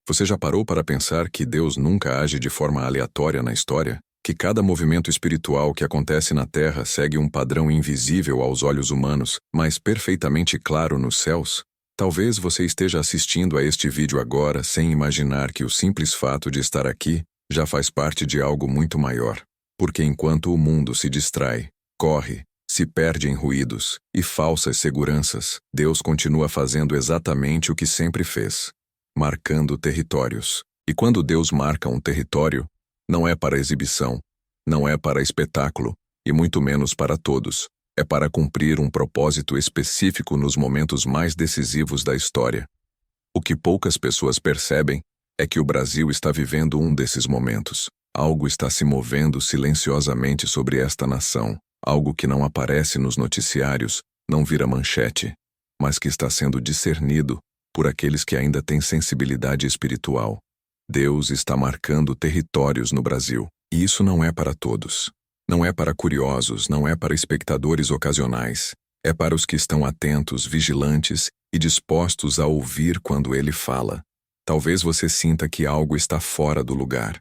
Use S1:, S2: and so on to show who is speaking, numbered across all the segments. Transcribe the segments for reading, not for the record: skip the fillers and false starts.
S1: Você já parou para pensar que Deus nunca age de forma aleatória na história? Que cada movimento espiritual que acontece na Terra segue um padrão invisível aos olhos humanos, mas perfeitamente claro nos céus? Talvez você esteja assistindo a este vídeo agora sem imaginar que o simples fato de estar aqui já faz parte de algo muito maior. Porque enquanto o mundo se distrai, corre, se perde em ruídos e falsas seguranças, Deus continua fazendo exatamente o que sempre fez, marcando territórios. E quando Deus marca um território, não é para exibição, não é para espetáculo, e muito menos para todos. É para cumprir um propósito específico nos momentos mais decisivos da história. O que poucas pessoas percebem é que o Brasil está vivendo um desses momentos. Algo está se movendo silenciosamente sobre esta nação. Algo que não aparece nos noticiários, não vira manchete, mas que está sendo discernido por aqueles que ainda têm sensibilidade espiritual. Deus está marcando territórios no Brasil, e isso não é para todos. Não é para curiosos, não é para espectadores ocasionais. É para os que estão atentos, vigilantes e dispostos a ouvir quando ele fala. Talvez você sinta que algo está fora do lugar.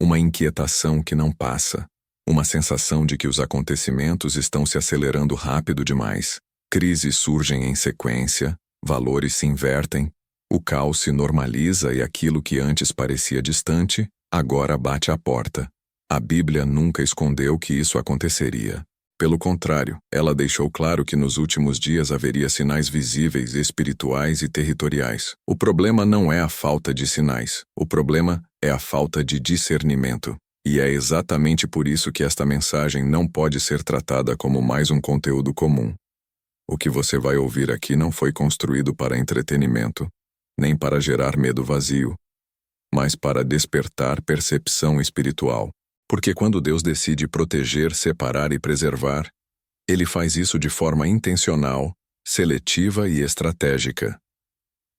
S1: Uma inquietação que não passa. Uma sensação de que os acontecimentos estão se acelerando rápido demais. Crises surgem em sequência, valores se invertem, o caos se normaliza e aquilo que antes parecia distante, agora bate à porta. A Bíblia nunca escondeu que isso aconteceria. Pelo contrário, ela deixou claro que nos últimos dias haveria sinais visíveis, espirituais e territoriais. O problema não é a falta de sinais, o problema é a falta de discernimento. E é exatamente por isso que esta mensagem não pode ser tratada como mais um conteúdo comum. O que você vai ouvir aqui não foi construído para entretenimento, nem para gerar medo vazio, mas para despertar percepção espiritual. Porque quando Deus decide proteger, separar e preservar, ele faz isso de forma intencional, seletiva e estratégica.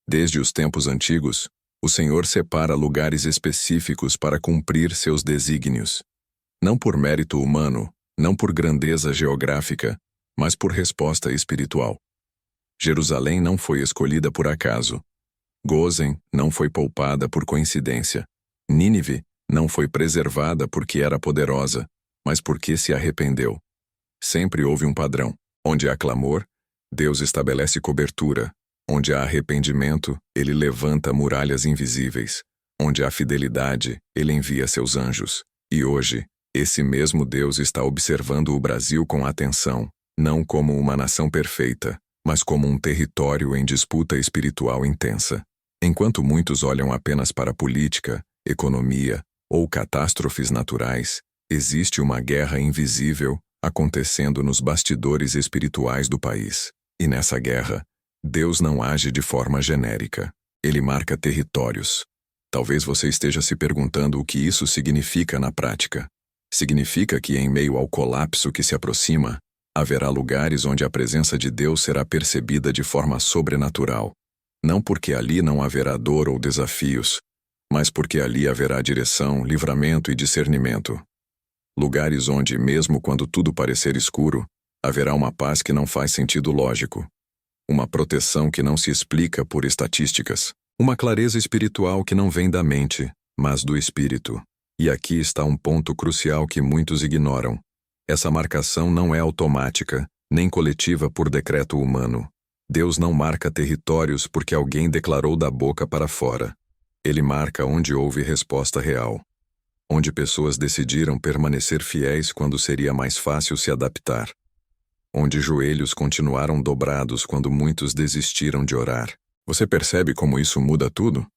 S1: Desde os tempos antigos, o Senhor separa lugares específicos para cumprir seus desígnios. Não por mérito humano, não por grandeza geográfica, mas por resposta espiritual. Jerusalém não foi escolhida por acaso. Gósen não foi poupada por coincidência. Nínive não foi preservada porque era poderosa, mas porque se arrependeu. Sempre houve um padrão. Onde há clamor, Deus estabelece cobertura. Onde há arrependimento, ele levanta muralhas invisíveis. Onde há fidelidade, ele envia seus anjos. E hoje, esse mesmo Deus está observando o Brasil com atenção, não como uma nação perfeita, mas como um território em disputa espiritual intensa. Enquanto muitos olham apenas para a política, economia ou catástrofes naturais, existe uma guerra invisível acontecendo nos bastidores espirituais do país. E nessa guerra, Deus não age de forma genérica. Ele marca territórios. Talvez você esteja se perguntando o que isso significa na prática. Significa que, em meio ao colapso que se aproxima, haverá lugares onde a presença de Deus será percebida de forma sobrenatural. Não porque ali não haverá dor ou desafios, mas porque ali haverá direção, livramento e discernimento. Lugares onde, mesmo quando tudo parecer escuro, haverá uma paz que não faz sentido lógico. Uma proteção que não se explica por estatísticas. Uma clareza espiritual que não vem da mente, mas do espírito. E aqui está um ponto crucial que muitos ignoram. Essa marcação não é automática, nem coletiva por decreto humano. Deus não marca territórios porque alguém declarou da boca para fora. Ele marca onde houve resposta real. Onde pessoas decidiram permanecer fiéis quando seria mais fácil se adaptar. Onde joelhos continuaram dobrados quando muitos desistiram de orar. Você percebe como isso muda tudo?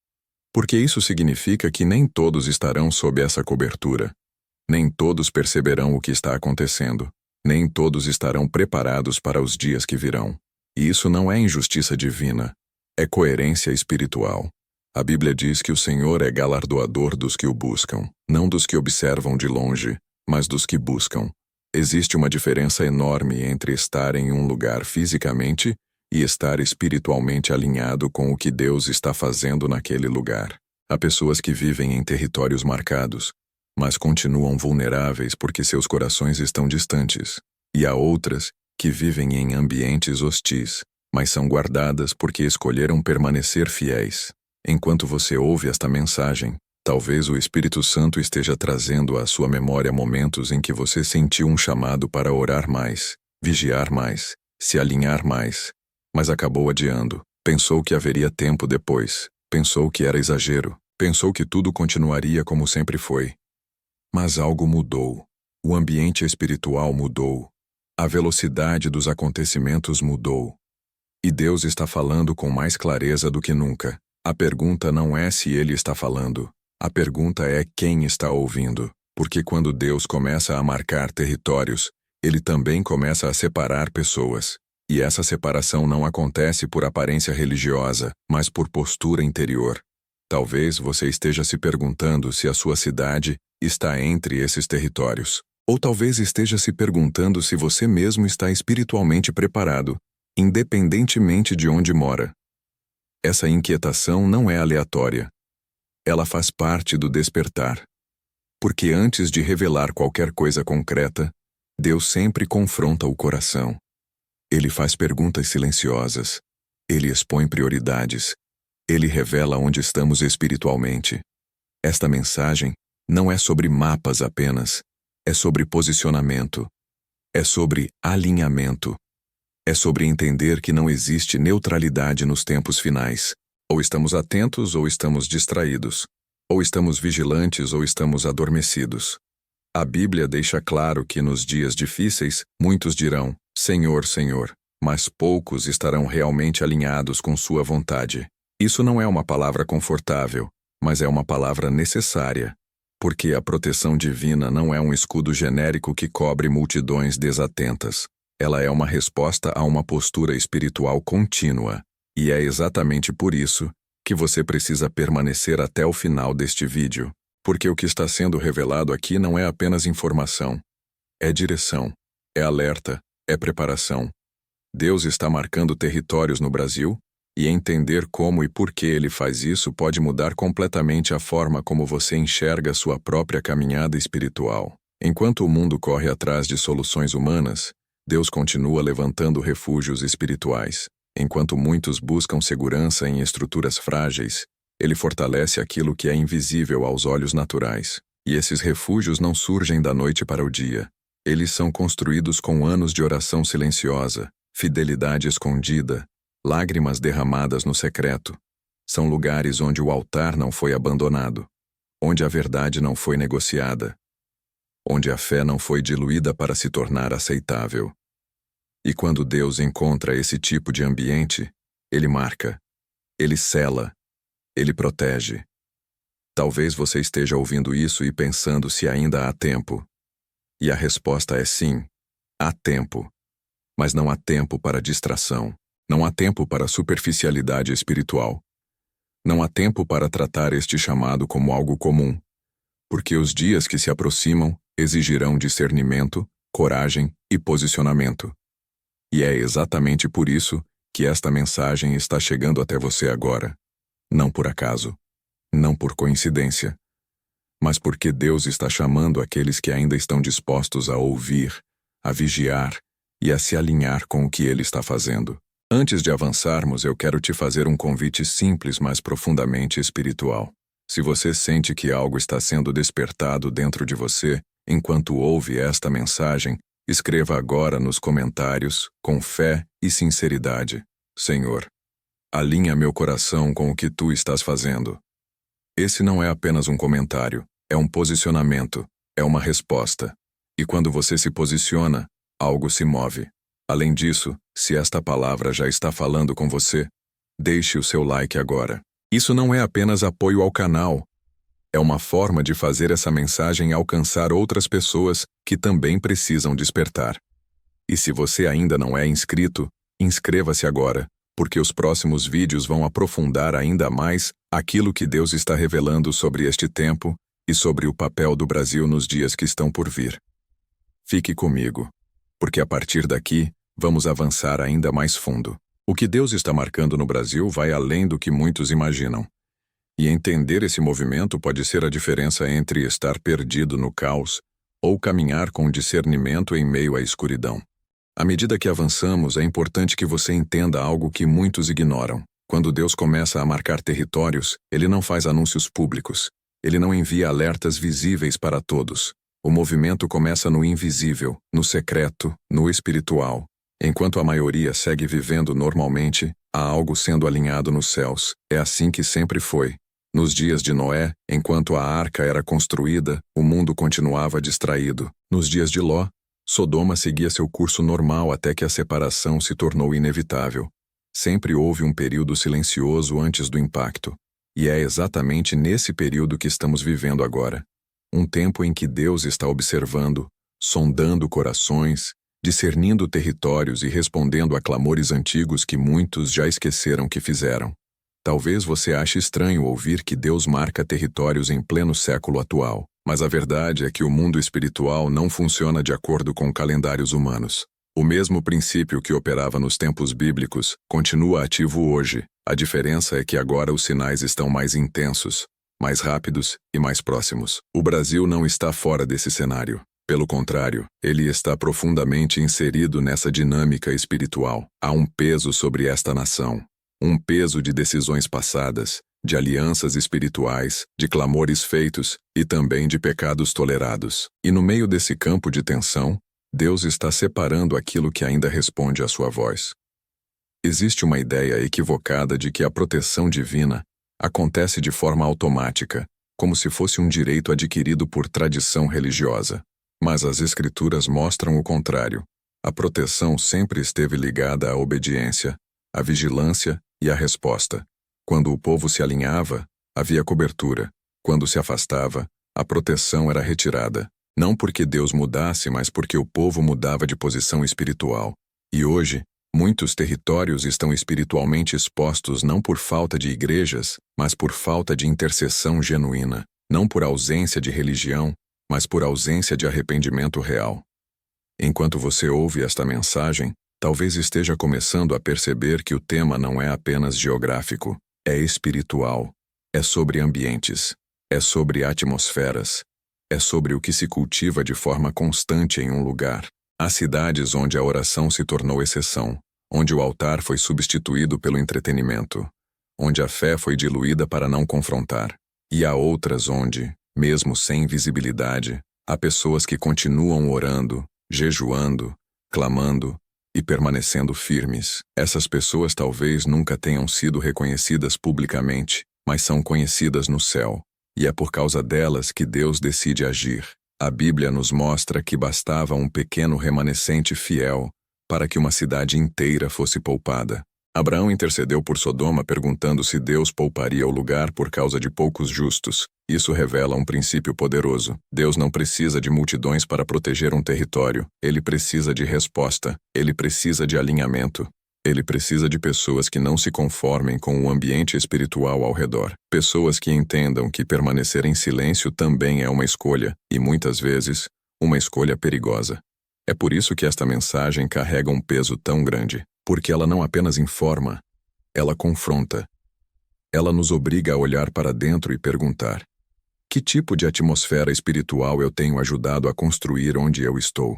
S1: Porque isso significa que nem todos estarão sob essa cobertura. Nem todos perceberão o que está acontecendo. Nem todos estarão preparados para os dias que virão. E isso não é injustiça divina. É coerência espiritual. A Bíblia diz que o Senhor é galardoador dos que o buscam, não dos que observam de longe, mas dos que buscam. Existe uma diferença enorme entre estar em um lugar fisicamente e estar espiritualmente alinhado com o que Deus está fazendo naquele lugar. Há pessoas que vivem em territórios marcados, mas continuam vulneráveis porque seus corações estão distantes. E há outras que vivem em ambientes hostis, mas são guardadas porque escolheram permanecer fiéis. Enquanto você ouve esta mensagem, talvez o Espírito Santo esteja trazendo à sua memória momentos em que você sentiu um chamado para orar mais, vigiar mais, se alinhar mais, mas acabou adiando. Pensou que haveria tempo depois, pensou que era exagero, pensou que tudo continuaria como sempre foi. Mas algo mudou. O ambiente espiritual mudou. A velocidade dos acontecimentos mudou. E Deus está falando com mais clareza do que nunca. A pergunta não é se Ele está falando. A pergunta é quem está ouvindo. Porque quando Deus começa a marcar territórios, Ele também começa a separar pessoas. E essa separação não acontece por aparência religiosa, mas por postura interior. Talvez você esteja se perguntando se a sua cidade está entre esses territórios. Ou talvez esteja se perguntando se você mesmo está espiritualmente preparado, independentemente de onde mora. Essa inquietação não é aleatória. Ela faz parte do despertar. Porque antes de revelar qualquer coisa concreta, Deus sempre confronta o coração. Ele faz perguntas silenciosas. Ele expõe prioridades. Ele revela onde estamos espiritualmente. Esta mensagem não é sobre mapas apenas. É sobre posicionamento. É sobre alinhamento. É sobre entender que não existe neutralidade nos tempos finais. Ou estamos atentos ou estamos distraídos. Ou estamos vigilantes ou estamos adormecidos. A Bíblia deixa claro que nos dias difíceis, muitos dirão, Senhor, Senhor, mas poucos estarão realmente alinhados com sua vontade. Isso não é uma palavra confortável, mas é uma palavra necessária. Porque a proteção divina não é um escudo genérico que cobre multidões desatentas. Ela é uma resposta a uma postura espiritual contínua. E é exatamente por isso que você precisa permanecer até o final deste vídeo. Porque o que está sendo revelado aqui não é apenas informação. É direção. É alerta. É preparação. Deus está marcando territórios no Brasil, e entender como e por que Ele faz isso pode mudar completamente a forma como você enxerga sua própria caminhada espiritual. Enquanto o mundo corre atrás de soluções humanas, Deus continua levantando refúgios espirituais. Enquanto muitos buscam segurança em estruturas frágeis, Ele fortalece aquilo que é invisível aos olhos naturais. E esses refúgios não surgem da noite para o dia. Eles são construídos com anos de oração silenciosa, fidelidade escondida, lágrimas derramadas no secreto. São lugares onde o altar não foi abandonado, onde a verdade não foi negociada, onde a fé não foi diluída para se tornar aceitável. E quando Deus encontra esse tipo de ambiente, Ele marca, Ele sela, Ele protege. Talvez você esteja ouvindo isso e pensando se ainda há tempo. E a resposta é sim, há tempo. Mas não há tempo para distração. Não há tempo para superficialidade espiritual. Não há tempo para tratar este chamado como algo comum. Porque os dias que se aproximam exigirão discernimento, coragem e posicionamento. E é exatamente por isso que esta mensagem está chegando até você agora. Não por acaso. Não por coincidência. Mas porque Deus está chamando aqueles que ainda estão dispostos a ouvir, a vigiar e a se alinhar com o que Ele está fazendo. Antes de avançarmos, eu quero te fazer um convite simples, mas profundamente espiritual. Se você sente que algo está sendo despertado dentro de você, enquanto ouve esta mensagem, escreva agora nos comentários, com fé e sinceridade: Senhor, alinha meu coração com o que Tu estás fazendo. Esse não é apenas um comentário, é um posicionamento, é uma resposta. E quando você se posiciona, algo se move. Além disso, se esta palavra já está falando com você, deixe o seu like agora. Isso não é apenas apoio ao canal. É uma forma de fazer essa mensagem alcançar outras pessoas que também precisam despertar. E se você ainda não é inscrito, inscreva-se agora, porque os próximos vídeos vão aprofundar ainda mais aquilo que Deus está revelando sobre este tempo e sobre o papel do Brasil nos dias que estão por vir. Fique comigo, porque a partir daqui, vamos avançar ainda mais fundo. O que Deus está marcando no Brasil vai além do que muitos imaginam. E entender esse movimento pode ser a diferença entre estar perdido no caos ou caminhar com discernimento em meio à escuridão. À medida que avançamos, é importante que você entenda algo que muitos ignoram. Quando Deus começa a marcar territórios, ele não faz anúncios públicos. Ele não envia alertas visíveis para todos. O movimento começa no invisível, no secreto, no espiritual. Enquanto a maioria segue vivendo normalmente, há algo sendo alinhado nos céus. É assim que sempre foi. Nos dias de Noé, enquanto a arca era construída, o mundo continuava distraído. Nos dias de Ló, Sodoma seguia seu curso normal até que a separação se tornou inevitável. Sempre houve um período silencioso antes do impacto. E é exatamente nesse período que estamos vivendo agora. Um tempo em que Deus está observando, sondando corações, discernindo territórios e respondendo a clamores antigos que muitos já esqueceram que fizeram. Talvez você ache estranho ouvir que Deus marca territórios em pleno século atual, mas a verdade é que o mundo espiritual não funciona de acordo com calendários humanos. O mesmo princípio que operava nos tempos bíblicos continua ativo hoje. A diferença é que agora os sinais estão mais intensos, mais rápidos e mais próximos. O Brasil não está fora desse cenário. Pelo contrário, ele está profundamente inserido nessa dinâmica espiritual. Há um peso sobre esta nação. Um peso de decisões passadas, de alianças espirituais, de clamores feitos e também de pecados tolerados. E no meio desse campo de tensão, Deus está separando aquilo que ainda responde à sua voz. Existe uma ideia equivocada de que a proteção divina acontece de forma automática, como se fosse um direito adquirido por tradição religiosa. Mas as Escrituras mostram o contrário. A proteção sempre esteve ligada à obediência, à vigilância e à resposta. Quando o povo se alinhava, havia cobertura. Quando se afastava, a proteção era retirada. Não porque Deus mudasse, mas porque o povo mudava de posição espiritual. E hoje, muitos territórios estão espiritualmente expostos não por falta de igrejas, mas por falta de intercessão genuína. Não por ausência de religião, mas por ausência de arrependimento real. Enquanto você ouve esta mensagem, talvez esteja começando a perceber que o tema não é apenas geográfico, é espiritual, é sobre ambientes, é sobre atmosferas, é sobre o que se cultiva de forma constante em um lugar. Há cidades onde a oração se tornou exceção, onde o altar foi substituído pelo entretenimento, onde a fé foi diluída para não confrontar. E há outras onde, mesmo sem visibilidade, há pessoas que continuam orando, jejuando, clamando e permanecendo firmes. Essas pessoas talvez nunca tenham sido reconhecidas publicamente, mas são conhecidas no céu. E é por causa delas que Deus decide agir. A Bíblia nos mostra que bastava um pequeno remanescente fiel para que uma cidade inteira fosse poupada. Abraão intercedeu por Sodoma perguntando se Deus pouparia o lugar por causa de poucos justos. Isso revela um princípio poderoso. Deus não precisa de multidões para proteger um território. Ele precisa de resposta. Ele precisa de alinhamento. Ele precisa de pessoas que não se conformem com o ambiente espiritual ao redor. Pessoas que entendam que permanecer em silêncio também é uma escolha, e muitas vezes, uma escolha perigosa. É por isso que esta mensagem carrega um peso tão grande, porque ela não apenas informa, ela confronta. Ela nos obriga a olhar para dentro e perguntar: que tipo de atmosfera espiritual eu tenho ajudado a construir onde eu estou?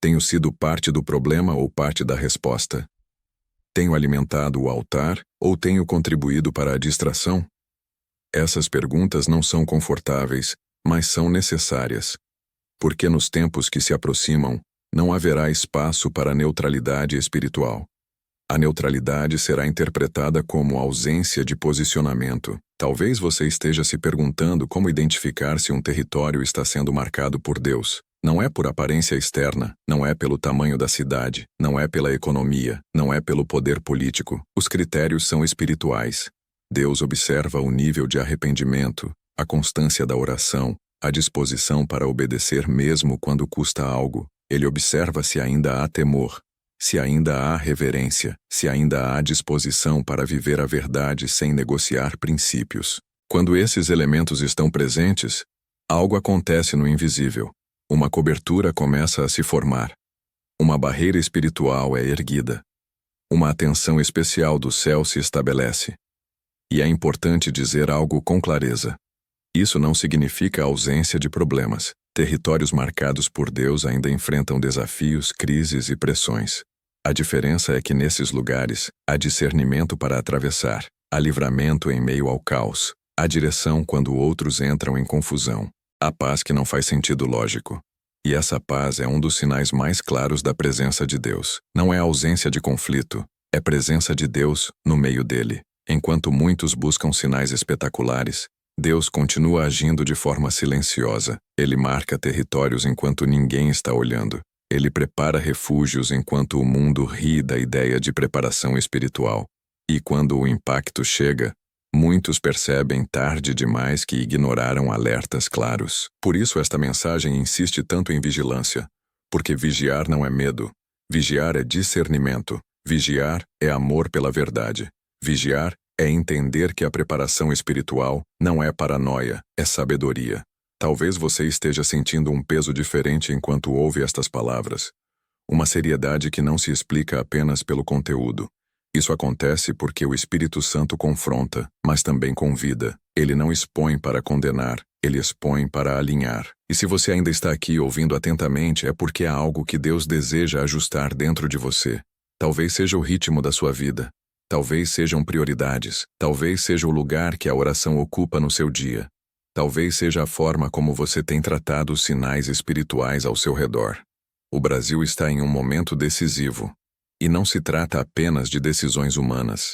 S1: Tenho sido parte do problema ou parte da resposta? Tenho alimentado o altar ou tenho contribuído para a distração? Essas perguntas não são confortáveis, mas são necessárias. Porque nos tempos que se aproximam, não haverá espaço para neutralidade espiritual. A neutralidade será interpretada como ausência de posicionamento. Talvez você esteja se perguntando como identificar se um território está sendo marcado por Deus. Não é por aparência externa, não é pelo tamanho da cidade, não é pela economia, não é pelo poder político. Os critérios são espirituais. Deus observa o nível de arrependimento, a constância da oração, a disposição para obedecer mesmo quando custa algo. Ele observa se ainda há temor, se ainda há reverência, se ainda há disposição para viver a verdade sem negociar princípios. Quando esses elementos estão presentes, algo acontece no invisível. Uma cobertura começa a se formar. Uma barreira espiritual é erguida. Uma atenção especial do céu se estabelece. E é importante dizer algo com clareza. Isso não significa ausência de problemas. Territórios marcados por Deus ainda enfrentam desafios, crises e pressões. A diferença é que nesses lugares, há discernimento para atravessar, há livramento em meio ao caos, há direção quando outros entram em confusão, há paz que não faz sentido lógico. E essa paz é um dos sinais mais claros da presença de Deus. Não é ausência de conflito, é presença de Deus no meio dele. Enquanto muitos buscam sinais espetaculares, Deus continua agindo de forma silenciosa. Ele marca territórios enquanto ninguém está olhando. Ele prepara refúgios enquanto o mundo ri da ideia de preparação espiritual. E quando o impacto chega, muitos percebem tarde demais que ignoraram alertas claros. Por isso esta mensagem insiste tanto em vigilância. Porque vigiar não é medo. Vigiar é discernimento. Vigiar é amor pela verdade. Vigiar é entender que a preparação espiritual não é paranoia, é sabedoria. Talvez você esteja sentindo um peso diferente enquanto ouve estas palavras. Uma seriedade que não se explica apenas pelo conteúdo. Isso acontece porque o Espírito Santo confronta, mas também convida. Ele não expõe para condenar, ele expõe para alinhar. E se você ainda está aqui ouvindo atentamente, é porque há algo que Deus deseja ajustar dentro de você. Talvez seja o ritmo da sua vida. Talvez sejam prioridades. Talvez seja o lugar que a oração ocupa no seu dia. Talvez seja a forma como você tem tratado os sinais espirituais ao seu redor. O Brasil está em um momento decisivo. E não se trata apenas de decisões humanas.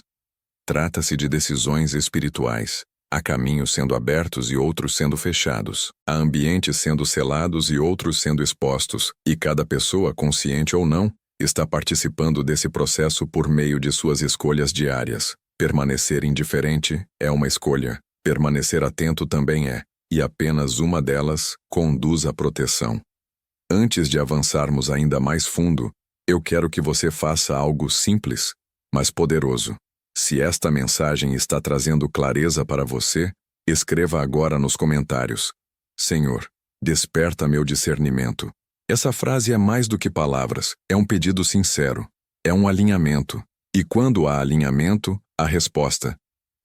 S1: Trata-se de decisões espirituais. Há caminhos sendo abertos e outros sendo fechados. Há ambientes sendo selados e outros sendo expostos. E cada pessoa, consciente ou não, está participando desse processo por meio de suas escolhas diárias. Permanecer indiferente é uma escolha. Permanecer atento também é. E apenas uma delas conduz à proteção. Antes de avançarmos ainda mais fundo, eu quero que você faça algo simples, mas poderoso. Se esta mensagem está trazendo clareza para você, escreva agora nos comentários: Senhor, desperta meu discernimento. Essa frase é mais do que palavras, é um pedido sincero, é um alinhamento. E quando há alinhamento, há resposta.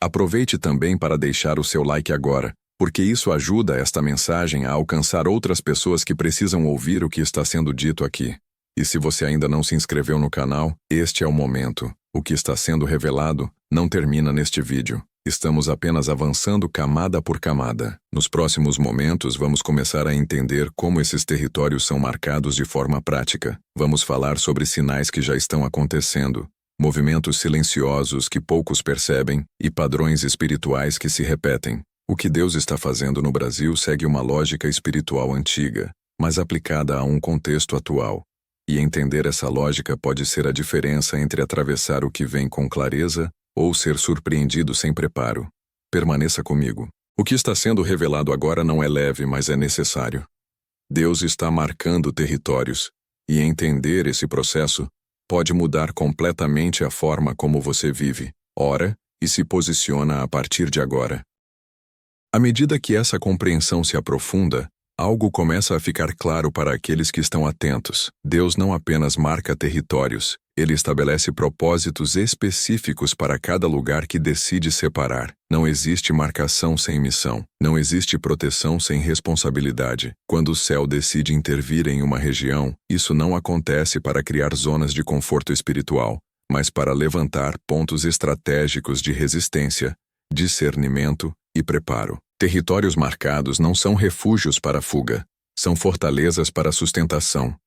S1: Aproveite também para deixar o seu like agora, porque isso ajuda esta mensagem a alcançar outras pessoas que precisam ouvir o que está sendo dito aqui. E se você ainda não se inscreveu no canal, este é o momento. O que está sendo revelado não termina neste vídeo. Estamos apenas avançando camada por camada. Nos próximos momentos vamos começar a entender como esses territórios são marcados de forma prática. Vamos falar sobre sinais que já estão acontecendo, movimentos silenciosos que poucos percebem e padrões espirituais que se repetem. O que Deus está fazendo no Brasil segue uma lógica espiritual antiga, mas aplicada a um contexto atual. E entender essa lógica pode ser a diferença entre atravessar o que vem com clareza ou ser surpreendido sem preparo. Permaneça comigo. O que está sendo revelado agora não é leve, mas é necessário. Deus está marcando territórios, e entender esse processo pode mudar completamente a forma como você vive, ora e se posiciona a partir de agora. À medida que essa compreensão se aprofunda, algo começa a ficar claro para aqueles que estão atentos. Deus não apenas marca territórios, ele estabelece propósitos específicos para cada lugar que decide separar. Não existe marcação sem missão. Não existe proteção sem responsabilidade. Quando o céu decide intervir em uma região, isso não acontece para criar zonas de conforto espiritual, mas para levantar pontos estratégicos de resistência, discernimento e preparo. Territórios marcados não são refúgios para fuga, são fortalezas para sustentação.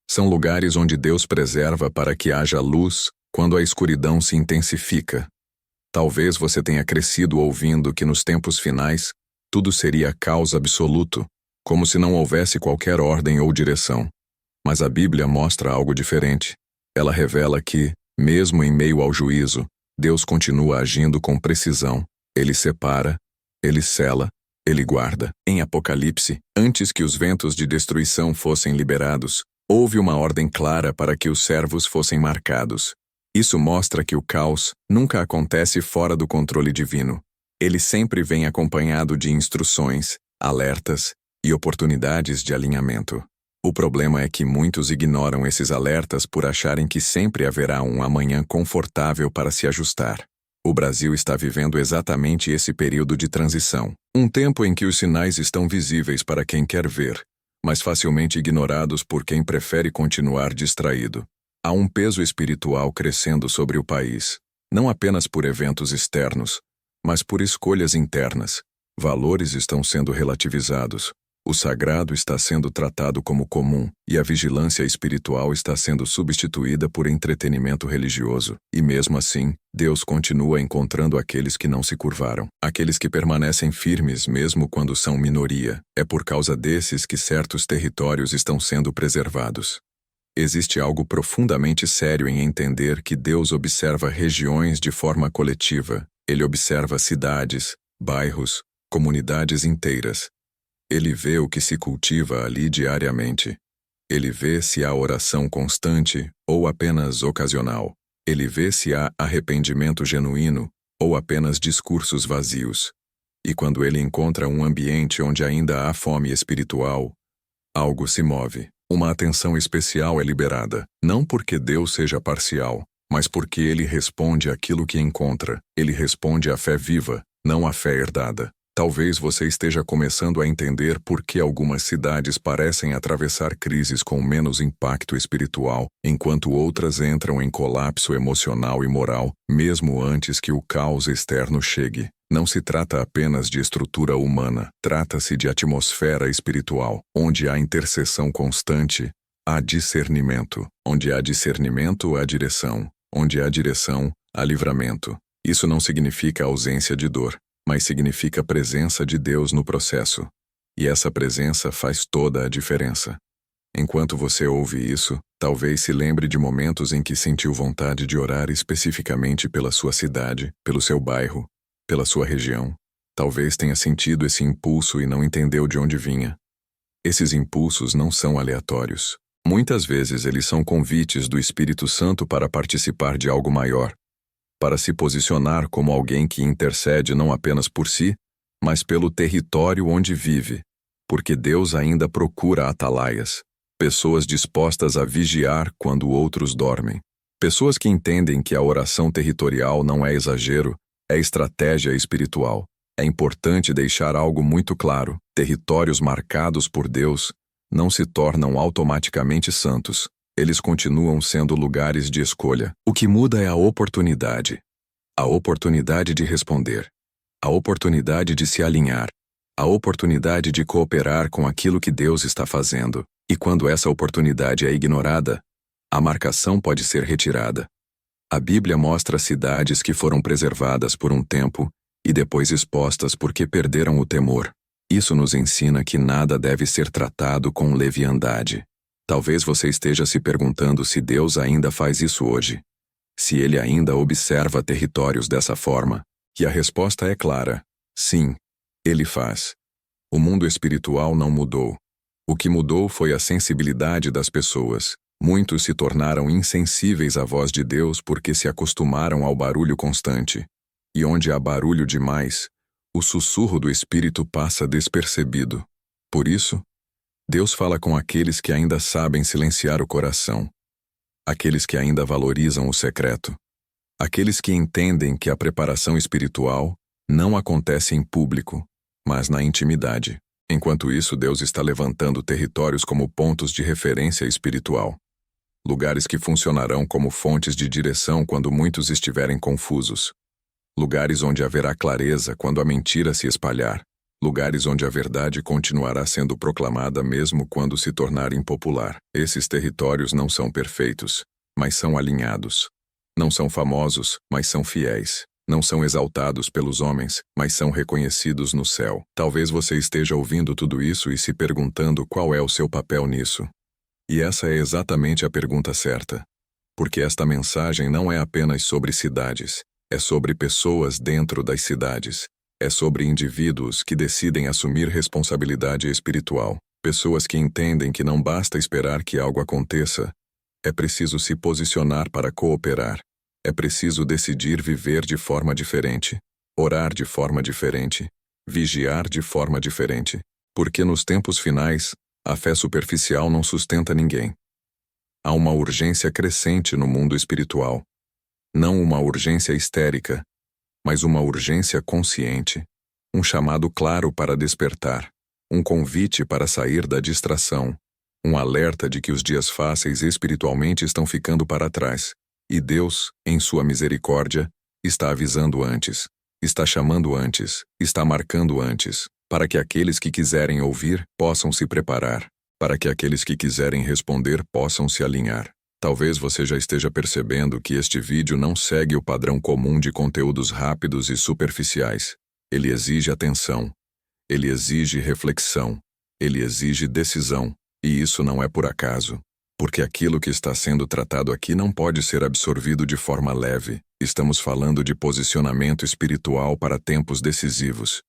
S1: São lugares onde Deus preserva para que haja luz quando a escuridão se intensifica. Talvez você tenha crescido ouvindo que nos tempos finais, tudo seria caos absoluto, como se não houvesse qualquer ordem ou direção. Mas a Bíblia mostra algo diferente. Ela revela que, mesmo em meio ao juízo, Deus continua agindo com precisão. Ele separa, ele sela, ele guarda. Em Apocalipse, antes que os ventos de destruição fossem liberados, houve uma ordem clara para que os servos fossem marcados. Isso mostra que o caos nunca acontece fora do controle divino. Ele sempre vem acompanhado de instruções, alertas e oportunidades de alinhamento. O problema é que muitos ignoram esses alertas por acharem que sempre haverá um amanhã confortável para se ajustar. O Brasil está vivendo exatamente esse período de transição. Um tempo em que os sinais estão visíveis para quem quer ver, mas facilmente ignorados por quem prefere continuar distraído. Há um peso espiritual crescendo sobre o país, não apenas por eventos externos, mas por escolhas internas. Valores estão sendo relativizados, o sagrado está sendo tratado como comum e a vigilância espiritual está sendo substituída por entretenimento religioso. E mesmo assim, Deus continua encontrando aqueles que não se curvaram, aqueles que permanecem firmes mesmo quando são minoria. É por causa desses que certos territórios estão sendo preservados. Existe algo profundamente sério em entender que Deus observa regiões de forma coletiva. Ele observa cidades, bairros, comunidades inteiras. Ele vê o que se cultiva ali diariamente. Ele vê se há oração constante ou apenas ocasional. Ele vê se há arrependimento genuíno ou apenas discursos vazios. E quando ele encontra um ambiente onde ainda há fome espiritual, algo se move. Uma atenção especial é liberada, não porque Deus seja parcial, mas porque ele responde àquilo que encontra. Ele responde à fé viva, não à fé herdada. Talvez você esteja começando a entender por que algumas cidades parecem atravessar crises com menos impacto espiritual, enquanto outras entram em colapso emocional e moral, mesmo antes que o caos externo chegue. Não se trata apenas de estrutura humana, trata-se de atmosfera espiritual. Onde há intercessão constante, há discernimento. Onde há discernimento, há direção. Onde há direção, há livramento. Isso não significa ausência de dor, mas significa presença de Deus no processo. E essa presença faz toda a diferença. Enquanto você ouve isso, talvez se lembre de momentos em que sentiu vontade de orar especificamente pela sua cidade, pelo seu bairro, pela sua região. Talvez tenha sentido esse impulso e não entendeu de onde vinha. Esses impulsos não são aleatórios. Muitas vezes eles são convites do Espírito Santo para participar de algo maior, para se posicionar como alguém que intercede não apenas por si, mas pelo território onde vive, porque Deus ainda procura atalaias, pessoas dispostas a vigiar quando outros dormem, pessoas que entendem que a oração territorial não é exagero, é estratégia espiritual. É importante deixar algo muito claro: territórios marcados por Deus não se tornam automaticamente santos. Eles continuam sendo lugares de escolha. O que muda é a oportunidade. A oportunidade de responder. A oportunidade de se alinhar. A oportunidade de cooperar com aquilo que Deus está fazendo. E quando essa oportunidade é ignorada, a marcação pode ser retirada. A Bíblia mostra cidades que foram preservadas por um tempo e depois expostas porque perderam o temor. Isso nos ensina que nada deve ser tratado com leviandade. Talvez você esteja se perguntando se Deus ainda faz isso hoje. Se Ele ainda observa territórios dessa forma. E a resposta é clara: sim, Ele faz. O mundo espiritual não mudou. O que mudou foi a sensibilidade das pessoas. Muitos se tornaram insensíveis à voz de Deus porque se acostumaram ao barulho constante. E onde há barulho demais, o sussurro do Espírito passa despercebido. Por isso, Deus fala com aqueles que ainda sabem silenciar o coração, aqueles que ainda valorizam o secreto, aqueles que entendem que a preparação espiritual não acontece em público, mas na intimidade. Enquanto isso, Deus está levantando territórios como pontos de referência espiritual, lugares que funcionarão como fontes de direção quando muitos estiverem confusos, lugares onde haverá clareza quando a mentira se espalhar, lugares onde a verdade continuará sendo proclamada mesmo quando se tornar impopular. Esses territórios não são perfeitos, mas são alinhados. Não são famosos, mas são fiéis. Não são exaltados pelos homens, mas são reconhecidos no céu. Talvez você esteja ouvindo tudo isso e se perguntando qual é o seu papel nisso. E essa é exatamente a pergunta certa. Porque esta mensagem não é apenas sobre cidades, é sobre pessoas dentro das cidades. É sobre indivíduos que decidem assumir responsabilidade espiritual. Pessoas que entendem que não basta esperar que algo aconteça. É preciso se posicionar para cooperar. É preciso decidir viver de forma diferente, orar de forma diferente, vigiar de forma diferente. Porque nos tempos finais, a fé superficial não sustenta ninguém. Há uma urgência crescente no mundo espiritual. Não uma urgência histérica, mas uma urgência consciente, um chamado claro para despertar, um convite para sair da distração, Um alerta de que os dias fáceis espiritualmente estão ficando para trás. E Deus, em sua misericórdia, está avisando antes, está chamando antes, está marcando antes, para que aqueles que quiserem ouvir possam se preparar, para que aqueles que quiserem responder possam se alinhar. Talvez você já esteja percebendo que este vídeo não segue o padrão comum de conteúdos rápidos e superficiais. Ele exige atenção, ele exige reflexão, ele exige decisão, e isso não é por acaso. Porque aquilo que está sendo tratado aqui não pode ser absorvido de forma leve. Estamos falando de posicionamento espiritual para tempos decisivos.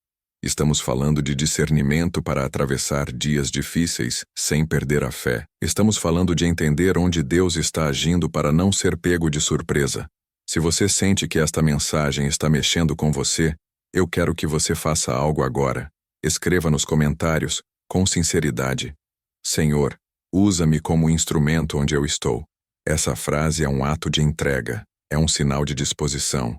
S1: Estamos falando de discernimento para atravessar dias difíceis sem perder a fé. Estamos falando de entender onde Deus está agindo para não ser pego de surpresa. Se você sente que esta mensagem está mexendo com você, eu quero que você faça algo agora. Escreva nos comentários, com sinceridade: Senhor, usa-me como instrumento onde eu estou. Essa frase é um ato de entrega, é um sinal de disposição.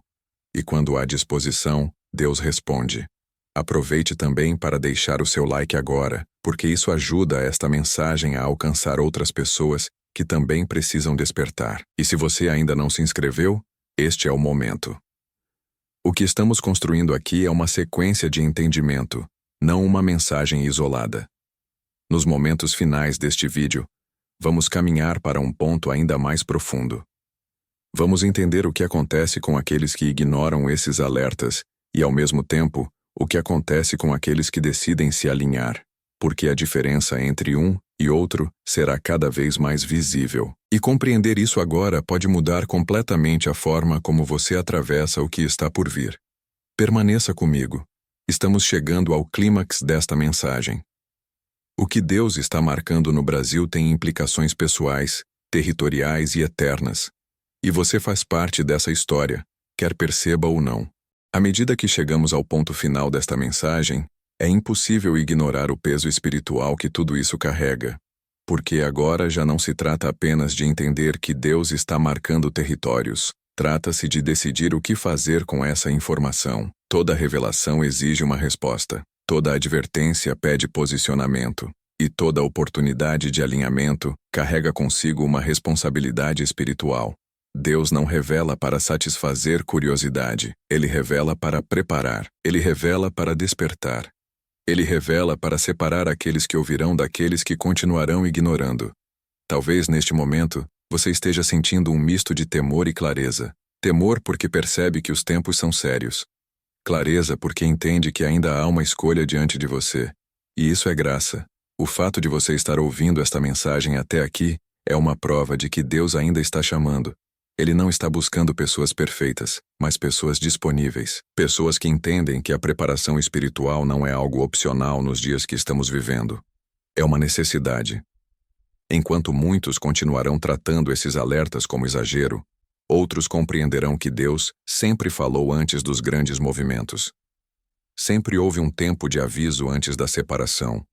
S1: E quando há disposição, Deus responde. Aproveite também para deixar o seu like agora, porque isso ajuda esta mensagem a alcançar outras pessoas que também precisam despertar. E se você ainda não se inscreveu, este é o momento. O que estamos construindo aqui é uma sequência de entendimento, não uma mensagem isolada. Nos momentos finais deste vídeo, vamos caminhar para um ponto ainda mais profundo. Vamos entender o que acontece com aqueles que ignoram esses alertas e, ao mesmo tempo, o que acontece com aqueles que decidem se alinhar, porque a diferença entre um e outro será cada vez mais visível. E compreender isso agora pode mudar completamente a forma como você atravessa o que está por vir. Permaneça comigo. Estamos chegando ao clímax desta mensagem. O que Deus está marcando no Brasil tem implicações pessoais, territoriais e eternas. E você faz parte dessa história, quer perceba ou não. À medida que chegamos ao ponto final desta mensagem, é impossível ignorar o peso espiritual que tudo isso carrega. Porque agora já não se trata apenas de entender que Deus está marcando territórios. Trata-se de decidir o que fazer com essa informação. Toda revelação exige uma resposta. Toda advertência pede posicionamento. E toda oportunidade de alinhamento carrega consigo uma responsabilidade espiritual. Deus não revela para satisfazer curiosidade. Ele revela para preparar. Ele revela para despertar. Ele revela para separar aqueles que ouvirão daqueles que continuarão ignorando. Talvez neste momento você esteja sentindo um misto de temor e clareza. Temor porque percebe que os tempos são sérios. Clareza porque entende que ainda há uma escolha diante de você. E isso é graça. O fato de você estar ouvindo esta mensagem até aqui é uma prova de que Deus ainda está chamando. Ele não está buscando pessoas perfeitas, mas pessoas disponíveis. Pessoas que entendem que a preparação espiritual não é algo opcional nos dias que estamos vivendo. É uma necessidade. Enquanto muitos continuarão tratando esses alertas como exagero, outros compreenderão que Deus sempre falou antes dos grandes movimentos. Sempre houve um tempo de aviso antes da separação.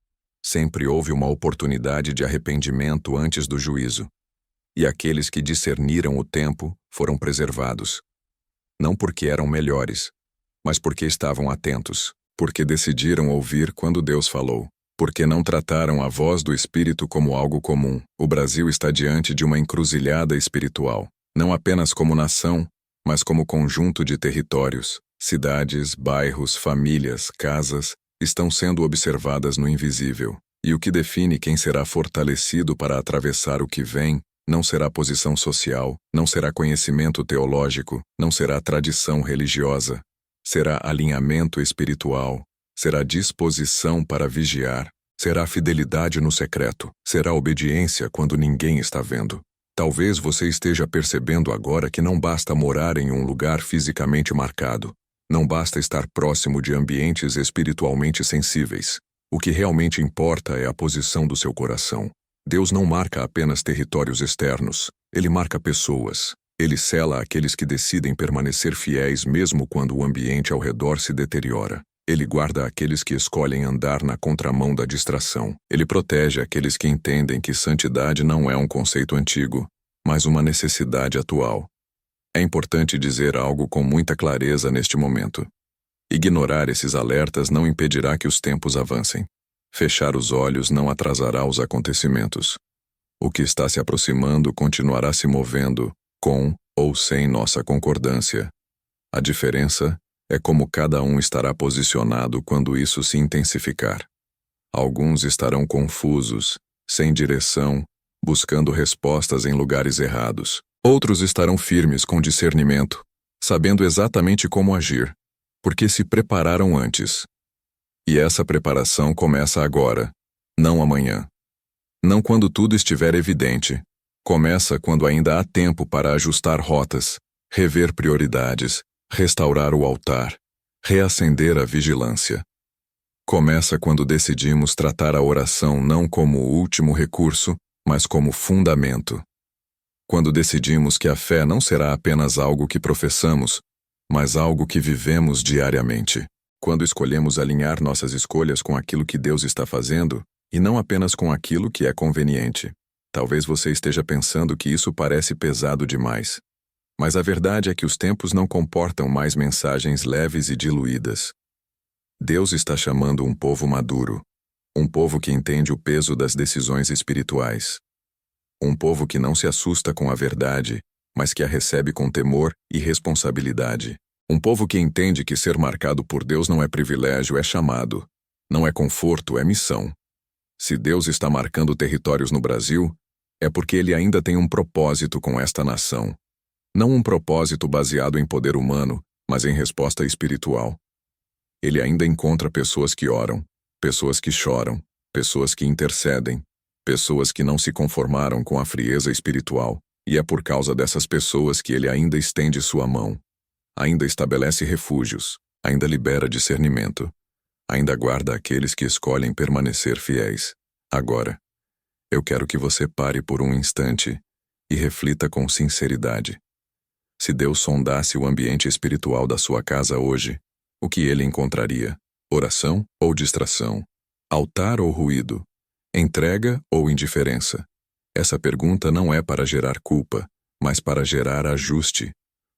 S1: Sempre houve uma oportunidade de arrependimento antes do juízo. E aqueles que discerniram o tempo foram preservados. Não porque eram melhores, mas porque estavam atentos, porque decidiram ouvir quando Deus falou, porque não trataram a voz do Espírito como algo comum. O Brasil está diante de uma encruzilhada espiritual, não apenas como nação, mas como conjunto de territórios. Cidades, bairros, famílias, casas estão sendo observadas no invisível. E o que define quem será fortalecido para atravessar o que vem não será posição social, não será conhecimento teológico, não será tradição religiosa. Será alinhamento espiritual, será disposição para vigiar, será fidelidade no secreto, será obediência quando ninguém está vendo. Talvez você esteja percebendo agora que não basta morar em um lugar fisicamente marcado, não basta estar próximo de ambientes espiritualmente sensíveis. O que realmente importa é a posição do seu coração. Deus não marca apenas territórios externos, Ele marca pessoas. Ele sela aqueles que decidem permanecer fiéis mesmo quando o ambiente ao redor se deteriora. Ele guarda aqueles que escolhem andar na contramão da distração. Ele protege aqueles que entendem que santidade não é um conceito antigo, mas uma necessidade atual. É importante dizer algo com muita clareza neste momento. Ignorar esses alertas não impedirá que os tempos avancem. Fechar os olhos não atrasará os acontecimentos. O que está se aproximando continuará se movendo, com ou sem nossa concordância. A diferença é como cada um estará posicionado quando isso se intensificar. Alguns estarão confusos, sem direção, buscando respostas em lugares errados. Outros estarão firmes com discernimento, sabendo exatamente como agir, porque se prepararam antes. E essa preparação começa agora, não amanhã. Não quando tudo estiver evidente. Começa quando ainda há tempo para ajustar rotas, rever prioridades, restaurar o altar, reacender a vigilância. Começa quando decidimos tratar a oração não como o último recurso, mas como fundamento. Quando decidimos que a fé não será apenas algo que professamos, mas algo que vivemos diariamente. Quando escolhemos alinhar nossas escolhas com aquilo que Deus está fazendo, e não apenas com aquilo que é conveniente. Talvez você esteja pensando que isso parece pesado demais. Mas a verdade é que os tempos não comportam mais mensagens leves e diluídas. Deus está chamando um povo maduro, um povo que entende o peso das decisões espirituais. Um povo que não se assusta com a verdade, mas que a recebe com temor e responsabilidade. Um povo que entende que ser marcado por Deus não é privilégio, é chamado. Não é conforto, é missão. Se Deus está marcando territórios no Brasil, é porque Ele ainda tem um propósito com esta nação. Não um propósito baseado em poder humano, mas em resposta espiritual. Ele ainda encontra pessoas que oram, pessoas que choram, pessoas que intercedem, pessoas que não se conformaram com a frieza espiritual, e é por causa dessas pessoas que Ele ainda estende sua mão. Ainda estabelece refúgios, ainda libera discernimento, ainda guarda aqueles que escolhem permanecer fiéis. Agora, eu quero que você pare por um instante e reflita com sinceridade. Se Deus sondasse o ambiente espiritual da sua casa hoje, o que ele encontraria? Oração ou distração? Altar ou ruído? Entrega ou indiferença? Essa pergunta não é para gerar culpa, mas para gerar ajuste.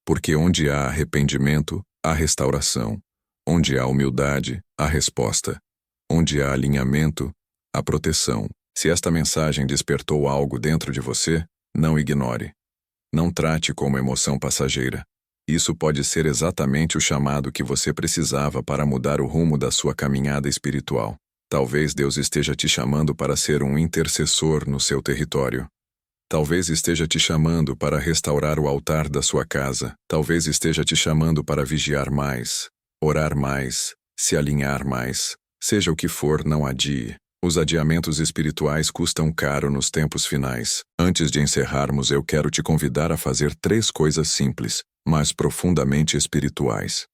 S1: Porque onde há arrependimento, há restauração. Onde há humildade, há resposta. Onde há alinhamento, há proteção. Se esta mensagem despertou algo dentro de você, não ignore. Não trate como emoção passageira. Isso pode ser exatamente o chamado que você precisava para mudar o rumo da sua caminhada espiritual. Talvez Deus esteja te chamando para ser um intercessor no seu território. Talvez esteja te chamando para restaurar o altar da sua casa. Talvez esteja te chamando para vigiar mais, orar mais, se alinhar mais. Seja o que for, não adie. Os adiamentos espirituais custam caro nos tempos finais. Antes de encerrarmos, eu quero te convidar a fazer 3 coisas simples, mas profundamente espirituais.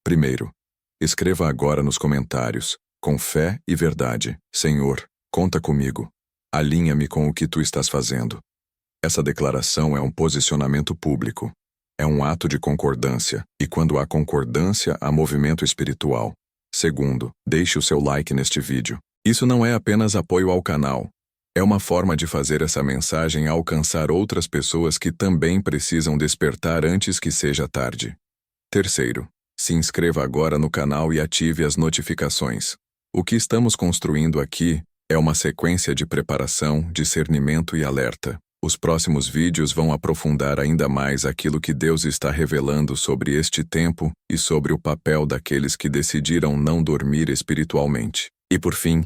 S1: Primeiro, escreva agora nos comentários, com fé e verdade: Senhor, conta comigo. Alinha-me com o que tu estás fazendo. Essa declaração é um posicionamento público. É um ato de concordância, e quando há concordância, há movimento espiritual. Segundo, deixe o seu like neste vídeo. Isso não é apenas apoio ao canal. É uma forma de fazer essa mensagem alcançar outras pessoas que também precisam despertar antes que seja tarde. Terceiro, se inscreva agora no canal e ative as notificações. O que estamos construindo aqui é uma sequência de preparação, discernimento e alerta. Os próximos vídeos vão aprofundar ainda mais aquilo que Deus está revelando sobre este tempo e sobre o papel daqueles que decidiram não dormir espiritualmente. E por fim,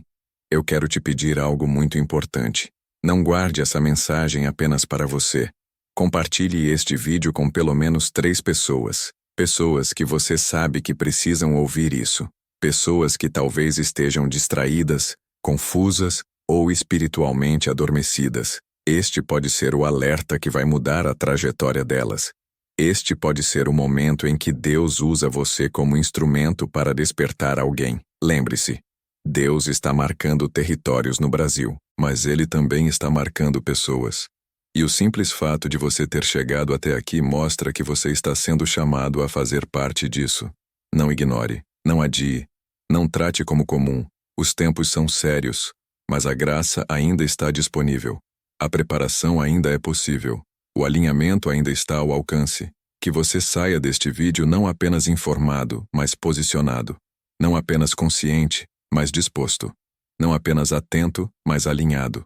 S1: eu quero te pedir algo muito importante. Não guarde essa mensagem apenas para você. Compartilhe este vídeo com pelo menos 3 pessoas. Pessoas que você sabe que precisam ouvir isso. Pessoas que talvez estejam distraídas, confusas ou espiritualmente adormecidas. Este pode ser o alerta que vai mudar a trajetória delas. Este pode ser o momento em que Deus usa você como instrumento para despertar alguém. Lembre-se, Deus está marcando territórios no Brasil, mas Ele também está marcando pessoas. E o simples fato de você ter chegado até aqui mostra que você está sendo chamado a fazer parte disso. Não ignore, não adie, não trate como comum. Os tempos são sérios, mas a graça ainda está disponível. A preparação ainda é possível. O alinhamento ainda está ao alcance. Que você saia deste vídeo não apenas informado, mas posicionado. Não apenas consciente, mas disposto. não apenas atento, mas alinhado.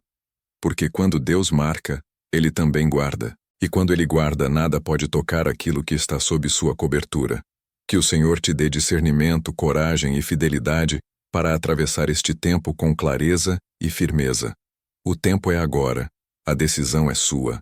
S1: Porque quando Deus marca, Ele também guarda. E quando Ele guarda, nada pode tocar aquilo que está sob sua cobertura. Que o Senhor te dê discernimento, coragem e fidelidade para atravessar este tempo com clareza e firmeza. O tempo é agora. A decisão é sua.